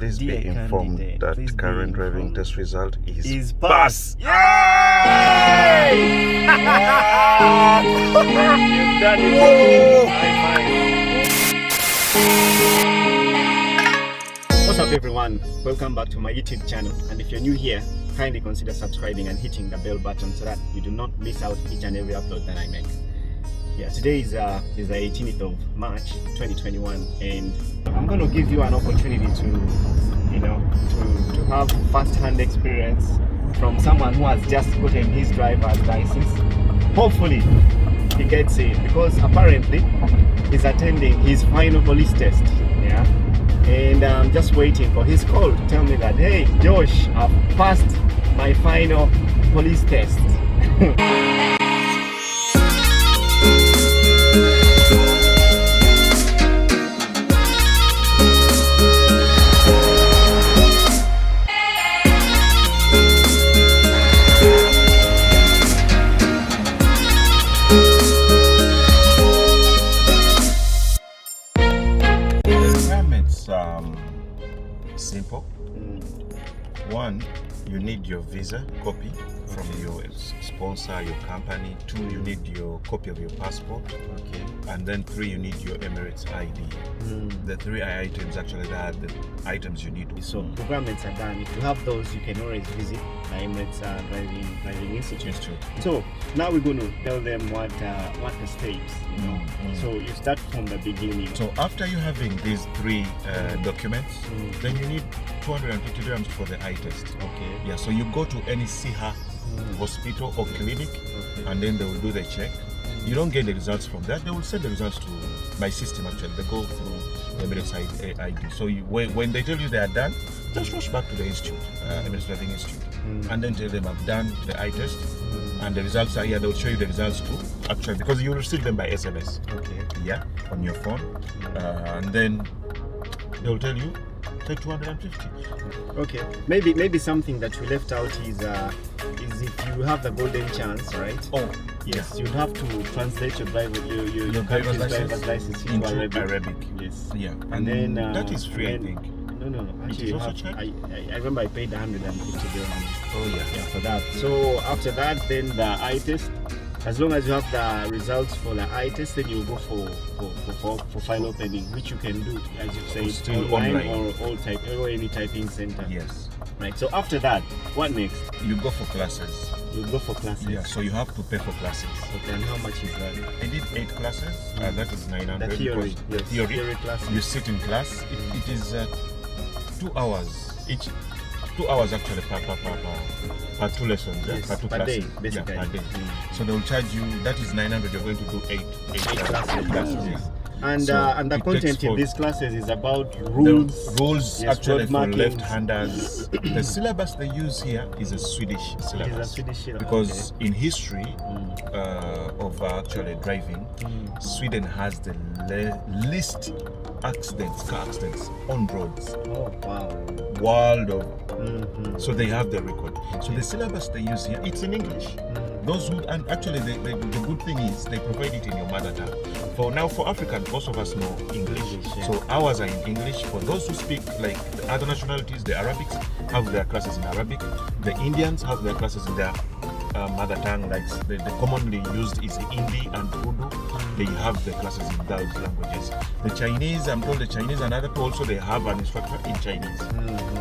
Please Dear be informed candidate, that please be current driving informed. test result is pass. pass. Yay! You've done it. What's up, everyone? Welcome back to my YouTube channel. And if you're new here, kindly consider subscribing and hitting the bell button so that you do not miss out each and every upload that I make. Yeah, today is the 18th of March 2021, and I'm going to give you an opportunity to have first-hand experience from someone who has just gotten his driver's license. Hopefully he gets it, because apparently he's attending his final police test. Yeah, and I'm just waiting for his call to tell me that, hey Josh, I've passed my final police test. Simple. One, you need your visa copy from your sponsor, your company. Two, you need your copy of your passport. Okay. And then three, you need your Emirates ID. The three items actually are the items you need. So requirements are done. If you have those, you can always visit the Emirates Driving Institute. So now we're going to tell them what the steps. So you start from the beginning. So after you having these three documents, then you need 250 dirhams for the eye test. Okay. Yeah. So you go to any Siha hospital or clinic, and then they will do the check. You don't get the results from that. They will send the results to my system. Actually, they go through the Emirates ID. So when they tell you they are done, just rush back to the institute, Emirates Driving Institute, and then tell them I've done the eye test, and the results are here. They'll show you the results too, actually, because you will receive them by SMS. Okay. Yeah, on your phone, and then they'll tell you take 250. Okay. Maybe something that we left out is if you have the golden chance, right? Oh, yes. You'd have to translate your driver's license into Arabic. Yes. Yeah, and then that is free, I think. No. Actually, I remember I paid 150 dirhams. Oh yeah, for that. So after that, then the eye test. As long as you have the results for the eye test, then you go for file opening, which you can do, as you say, still online or any typing center. Yes. Right. So after that, what next? You go for classes. You go for classes. Yeah. So you have to pay for classes. Okay. And how much is that? I did 8 classes. That is 900. The theory. Yes. Theory classes. You sit in class. It is 2 hours each. 2 hours actually per 2 lessons. Yes, per 2 per classes. day, basically. Yeah, per day. So they will charge you. That is 900. You're going to do 8 classes. Yes. And So and the content in these classes is about The rules. rules Yes, actually road for markings. left-handers. The syllabus they use here is a Swedish syllabus. It is a Swedish syllabus. Because in history of actually driving, Sweden has the least car accidents on roads. Oh wow. World of so they have the record. So the syllabus they use here, it's in English. Those who, and actually the good thing is they provide it in your mother tongue. For Africans, most of us know English. Yeah. So ours are in English. For those who speak like the other nationalities, the Arabics have their classes in Arabic. The Indians have their classes in their mother tongue, like the commonly used is Hindi and Urdu. They have the classes in those languages. The Chinese, I'm told the Chinese and other people also, they have an instructor in Chinese.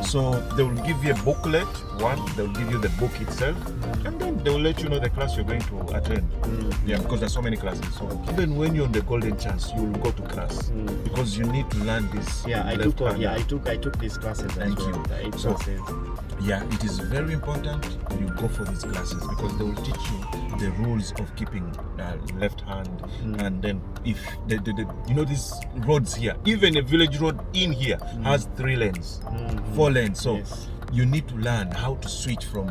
So they will give you a booklet, they will give you the book itself, and then they will let you know the class you're going to attend. Yeah, because there's so many classes. So even when you're on the golden chance, you will go to class because you need to learn this. Yeah, I took these classes. Thank you. The 8 So, classes. Yeah, it is very important you go for these classes because they will teach you the rules of keeping left hand, and then if these roads here, even a village road in here has 3 lanes, 4 lanes. So you need to learn how to switch from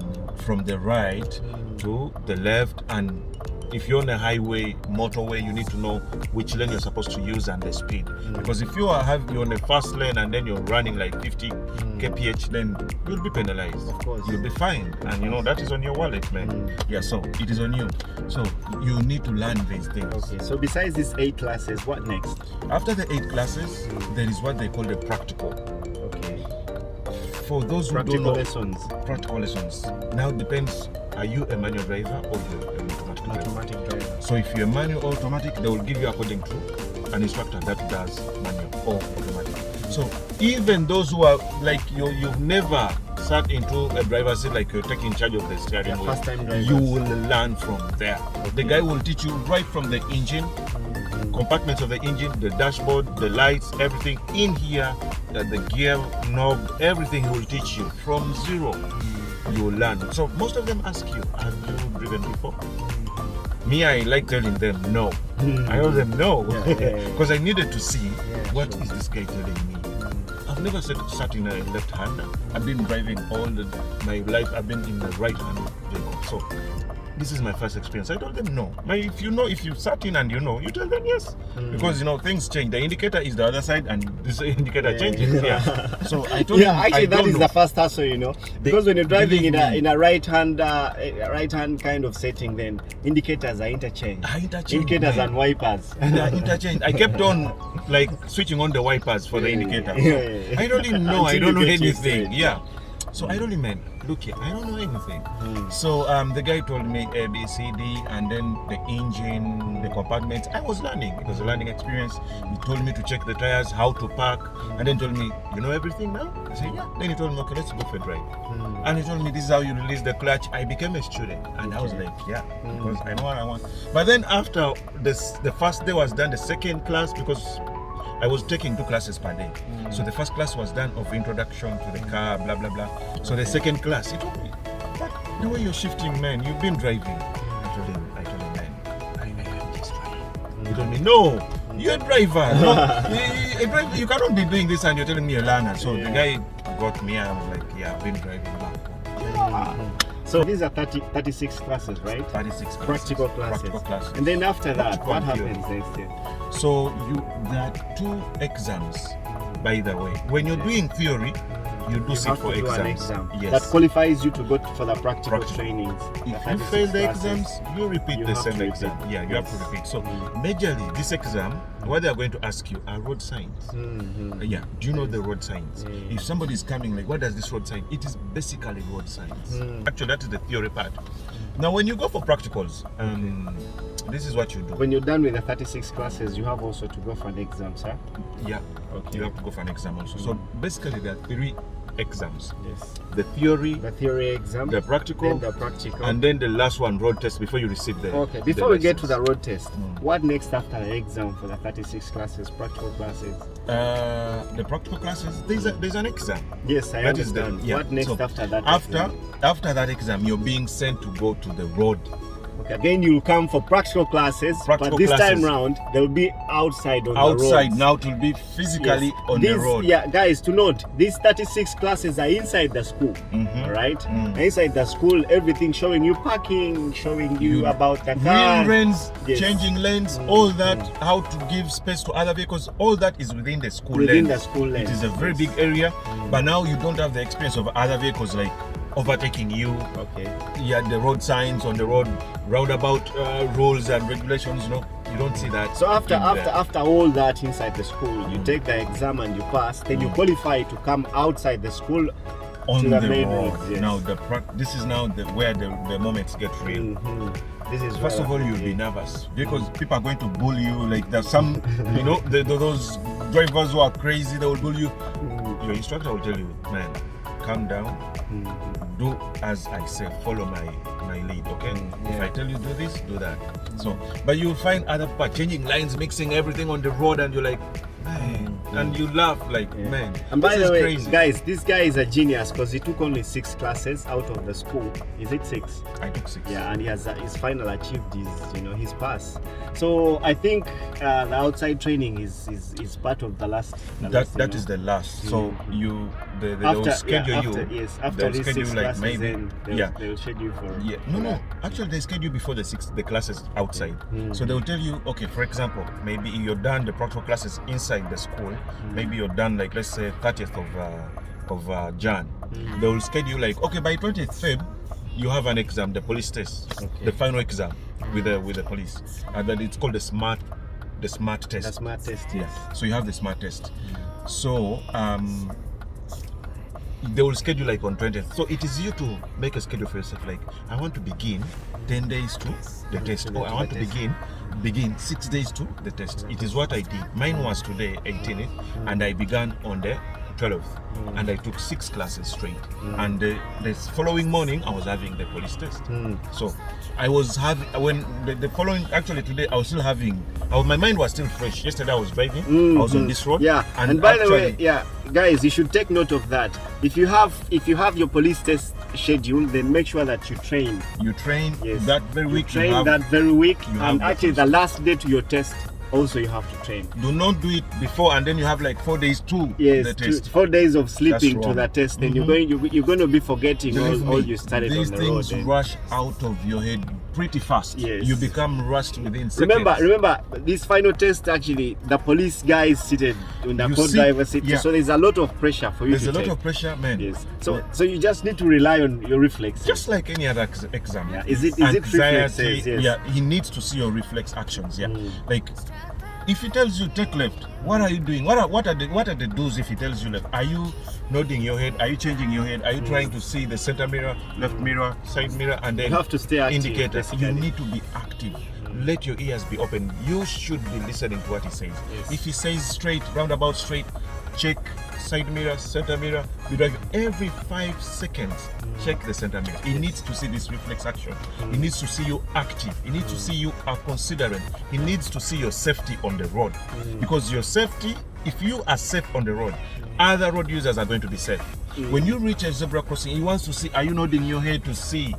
the right to the left, and if you're on a highway, motorway, you need to know which lane you're supposed to use and the speed. Because if you're on a fast lane and then you're running like 50 kph, then you'll be penalized. Of course. You'll be fined, and that is on your wallet, man. Yeah, so it is on you. So you need to learn these things. Okay, so besides these 8 classes, what next? After the 8 classes, there is what they call the practical. Okay. for those who Practical don't know, lessons. practical lessons. Now it depends, are you a manual driver or you're an automatic driver? Automatic driver. So if you're manual or automatic, they will give you according to an instructor that does manual or automatic. So even those who are like you've never sat into a driver's seat, like you're taking charge of the steering wheel, First time drivers. you will learn from there. The guy will teach you right from the engine, compartments of the engine, the dashboard, the lights, everything in here, the gear knob, everything he will teach you from zero. You will learn. So most of them ask you, have you driven before? Me, I like telling them no. I tell them no, because I needed to see what is this guy telling me. I've never sat in a left-hander. I've been driving all my life. I've been in the right-hand vehicle. So this is my first experience. I told them no. If you sat in and you know, you tell them yes. Because things change. The indicator is the other side and this indicator changes. Yeah. So I told them actually that is know. the first hassle, because when you're driving in a right-hand kind of setting, then indicators are interchanged. Indicators and wipers. They are interchanged. I kept on like switching on the wipers for the indicator. So I don't even know. I don't know anything. Yeah. So I told him, man, look here, I don't know anything. So the guy told me A, B, C, D, and then the engine, the compartments. I was learning. It was a learning experience. He told me to check the tires, how to park, and then told me, you know everything now? I said, yeah. Then he told me, okay, let's go for a drive. And he told me, this is how you release the clutch. I became a student. And I was like, yeah, because I know what I want. But then after the first day was done, the second class, because I was taking 2 classes per day. So the first class was done of introduction to the car, blah, blah, blah. So the second class, he told me, but the way you're shifting, man, you've been driving. I told him, man, I am just driving. He told me, no, you're a driver. No, a driver, you cannot be doing this and you're telling me a learner. So the guy got me and I was like, yeah, I've been driving now. So these are 36 classes, right? 36 classes. Practical classes. And then after that, what happens next? So there are 2 exams, by the way. When you're doing theory, you do sit for exams. Yes. That qualifies you to go for the practical trainings. If you fail the exams, you repeat the same exam. Yeah, you have to repeat. So majorly, this exam, what they are going to ask you are road signs. Yeah, do you know the road signs? If somebody is coming, like, what does this road sign? It is basically road signs. Actually, that is the theory part. Now, when you go for practicals, this is what you do. When you're done with the 36 classes, you have also to go for an exam, sir? Yeah, you have to go for an exam also. So basically, there are 3 exams. Yes. The theory exam, the practical, and then the last one, road test, before you receive the Okay, before we get to the road test, what next after the exam for the 36 classes, practical classes? The practical classes, there's an exam. Yes, I understand. What next after that? After that exam, you're being sent to go to the road. Okay, again, you'll come for practical classes, but this time round, they'll be outside on the road. Outside, now it will be physically on the road. Yeah, guys, to note, these 36 classes are inside the school, right? Inside the school, everything showing you parking, showing you about the car. Lanes, changing lanes, all that, how to give space to other vehicles, all that is within the school lane. It is a very big area, but now you don't have the experience of other vehicles like overtaking you. Yeah, the road signs on the road, roundabout rules and regulations, you don't see that. So after all that inside the school, you take the exam and you pass, then you qualify to come outside the school on to the main road. roads. Yes. Now this is now where the moments get real. This is first of all, you'll be nervous because people are going to bully you. Like there's some, those drivers who are crazy, they will bully you. Your instructor will tell you, man, calm down. Do as I say, follow my lead, okay? If I tell you do this, do that. So, but you'll find other people changing lines, mixing everything on the road, and you're like, man, and you laugh like, man. And by the way, crazy. Guys, this guy is a genius because he took only 6 classes out of the school. Is it 6? I took 6. Yeah, and he has his final achieved his pass. So I think the outside training is part of the last. That is the last. So they will schedule you. After these 6 like classes, maybe then they'll schedule you for. Yeah, no. Actually, they schedule before the classes outside. So they will tell you, okay, for example, maybe you're done the practical classes inside the school. Maybe you're done, like, let's say 30th of Jan. They will schedule like, okay, by 20th Feb, you have an exam, the police test, the final exam with the police, and then it's called the smart test. The smart test, yes. So you have the smart test. So they will schedule like on 20th. So it is you to make a schedule for yourself. Like, I want to begin 10 days to the test, or I want to begin 6 days to the test. It is what I did. Mine was today 18th, and I began on the 12th, and I took 6 classes straight. And the following morning, I was having the police test. So I was having, when the following, actually today, I was still having, my mind was still fresh. Yesterday I was driving, I was on this road. Yeah, and by the way, yeah, guys, you should take note of that. If you have your police test schedule, then make sure that you train. You train, yes, that very week. You train that very week, and actually the last day to your test, also you have to train. Do not do it before and then you have like 4 days to the test. 4 days of sleeping to the test. Then you're going to be forgetting all you studied on the road. These things rush out of your head pretty fast. Yes. You become rushed within seconds. Remember this final test, actually the police guy is seated in the co-driver seat, so there's a lot of pressure for you. There's a lot of pressure, man. Yes. So you just need to rely on your reflexes, just like any other exam. Yeah. Is it reflexes? Yes. Yeah, he needs to see your reflex actions. Yeah. Like, if he tells you take left, what are you doing? What are the do's if he tells you left? Are you nodding your head? Are you changing your head? Are you trying to see the center mirror, left mirror, side mirror, and then you have to stay active, indicators? You need to be active. Let your ears be open. You should be listening to what he says. Yes. If he says straight, roundabout straight, check side mirror, center mirror. You drive every 5 seconds. Check the center mirror. He needs to see this reflex action. He needs to see you active. He needs to see you are considerate. He needs to see your safety on the road. Because your safety, if you are safe on the road, other road users are going to be safe. When you reach a zebra crossing, he wants to see, are you nodding your head to see,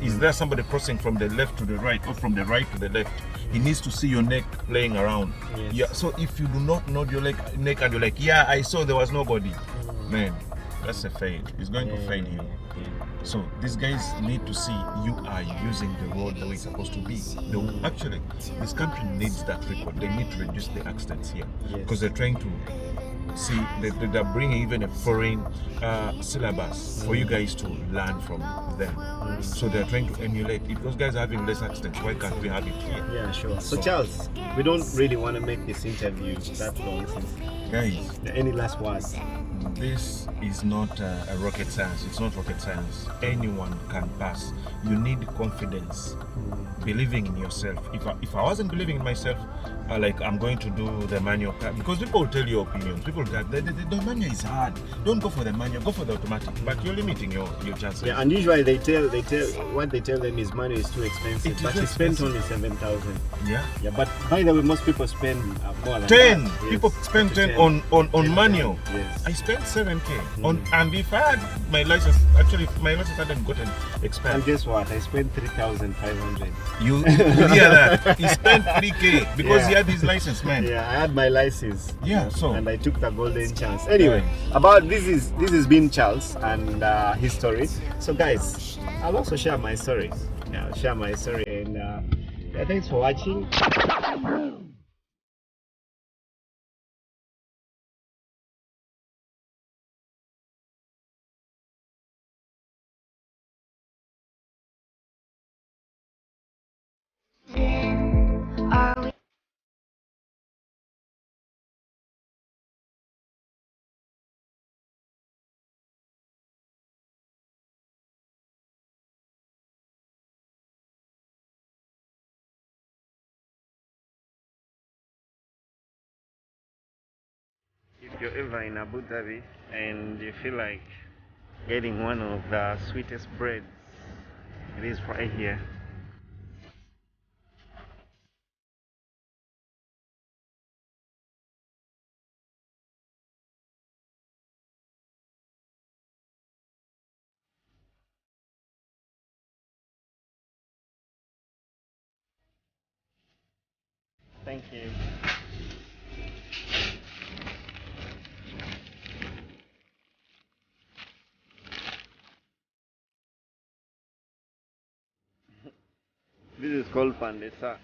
is there somebody crossing from the left to the right or from the right to the left? He needs to see your neck playing around. Yes. Yeah. So if you do not nod your neck and you're like, yeah, I saw there was nobody, man, that's a fail. He's going to fail you. So these guys need to see you are using the road the way it's supposed to be. Actually, this country needs that record. They need to reduce the accidents here because they're trying to see, they're bringing even a foreign syllabus for you guys to learn from them. So they're trying to emulate. If those guys are having less accidents, why can't we have it here? Yeah, sure. So Charles, we don't really want to make this interview that long. Guys, any last words? This is not a rocket science. It's not rocket science. Anyone can pass. You need confidence, believing in yourself. If I wasn't believing in myself, like I'm going to do the manual, because people will tell you opinions. People will tell the manual is hard. Don't go for the manual. Go for the automatic. But you're limiting your chances. Yeah, and usually they tell what they tell them is manual is too expensive. But he spent only 7,000. Yeah. Yeah. But by the way, most people spend more than 10. That. Yes. People spend 10 on manual. Yes. I spent 7K on, and if I had my license, actually if my license hadn't gotten expired. And guess what? I spent 3,500. You hear that? He spent 3K because he had his license, man. Yeah, I had my license. Yeah, so and I took the golden chance. Anyway, about this has been Charles and his story. So guys, I'll also share my story. Yeah, I'll share my story, and thanks for watching. If you're ever in Abu Dhabi and you feel like getting one of the sweetest breads, it is right here. Thank you. This is called pandesa.